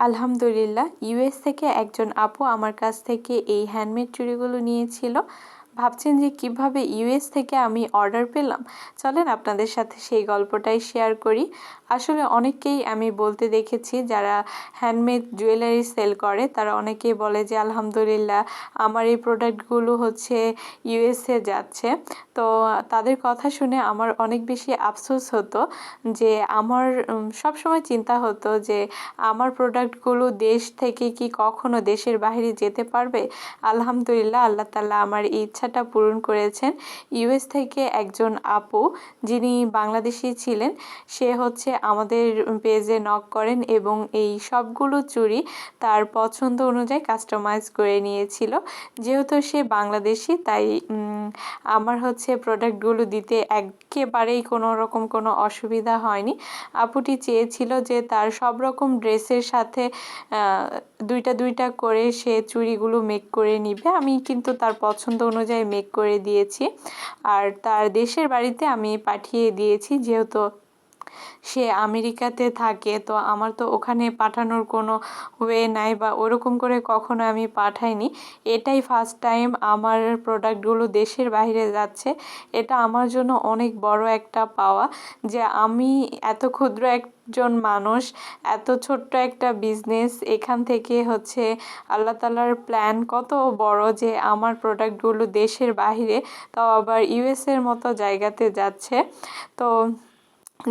আলহামদুলিল্লাহ, ইউএস থেকে একজন আপু আমার কাছ থেকে এই হ্যান্ডমেড চুড়িগুলো নিয়েছিল। ভাবছেন যে কিভাবে ইউএস থেকে আমি অর্ডার পেলাম? চলেন আপনাদের সাথে সেই গল্পটাই শেয়ার করি। আসলে অনেককেই আমি বলতে দেখেছি যারা হ্যান্ডমেড জুয়েলারি সেল করে, তারা অনেকেই বলে যে আলহামদুলিল্লাহ আমার এই প্রোডাক্টগুলো হচ্ছে ইউএসএ যাচ্ছে। তো তাদের কথা শুনে আমার অনেক বেশি আফসোস হতো যে আমার সবসময় চিন্তা হতো যে আমার প্রোডাক্টগুলো দেশ থেকে কি কখনো দেশের বাইরে যেতে পারবে? আলহামদুলিল্লাহ, আল্লাহ তাআলা আমার এই ইচ্ছাটা পূরণ করেছেন। ইউএস থেকে একজন আপু, যিনি বাংলাদেশি ছিলেন, সে হচ্ছে আমাদের পেজে নক করেন এবং এই সবগুলো চুড়ি তার পছন্দ অনুযায়ী কাস্টমাইজ করে নিয়েছিল। যেহেতু সে বাংলাদেশি, তাই আমার হচ্ছে প্রোডাক্টগুলো দিতে একেবারেই কোনো রকম কোনো অসুবিধা হয়নি। আপুটি চেয়েছিল যে তার সব রকম ড্রেসের সাথে দুইটা দুইটা করে সে চুড়িগুলো মেক করে নিবে। আমি কিন্তু তার পছন্দ অনুযায়ী মেক করে দিয়েছি, আর তার দেশের বাড়িতে আমি পাঠিয়ে দিয়েছি। যেহেতু সে আমেরিকাতে থাকে, তো আমার তো ওখানে পাঠানোর কোনো ওয়ে নাই, বা ওরকম করে কখনো আমি পাঠাইনি। এটাই ফার্স্ট টাইম আমার প্রোডাক্টগুলো দেশের বাইরে যাচ্ছে। এটা আমার জন্য অনেক বড় একটা পাওয়া যে আমি এত ক্ষুদ্র একজন মানুষ, এত ছোট্ট একটা বিজনেস, এখান থেকে হচ্ছে আল্লাহ তাআলার প্ল্যান কত বড় যে আমার প্রোডাক্টগুলো দেশের বাইরে, তাও আবার ইউএসের মতো জায়গাতে যাচ্ছে। তো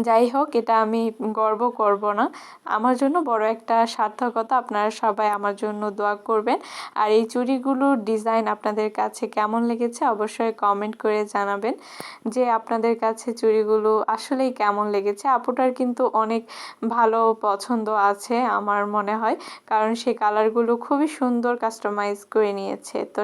যাই হোক, এটা আমি গর্ব করব না, আমার জন্য বড় একটা সার্থকতা। আপনারা সবাই আমার জন্য দোয়া করবেন। আর এই চুড়িগুলোর ডিজাইন আপনাদের কাছে কেমন লেগেছে অবশ্যই কমেন্ট করে জানাবেন যে আপনাদের কাছে চুড়িগুলো আসলেই কেমন লেগেছে। আপুটার কিন্তু অনেক ভালো পছন্দ আছে আমার মনে হয়, কারণ সে কালারগুলো খুবই সুন্দর কাস্টমাইজ করে নিয়েছে। তো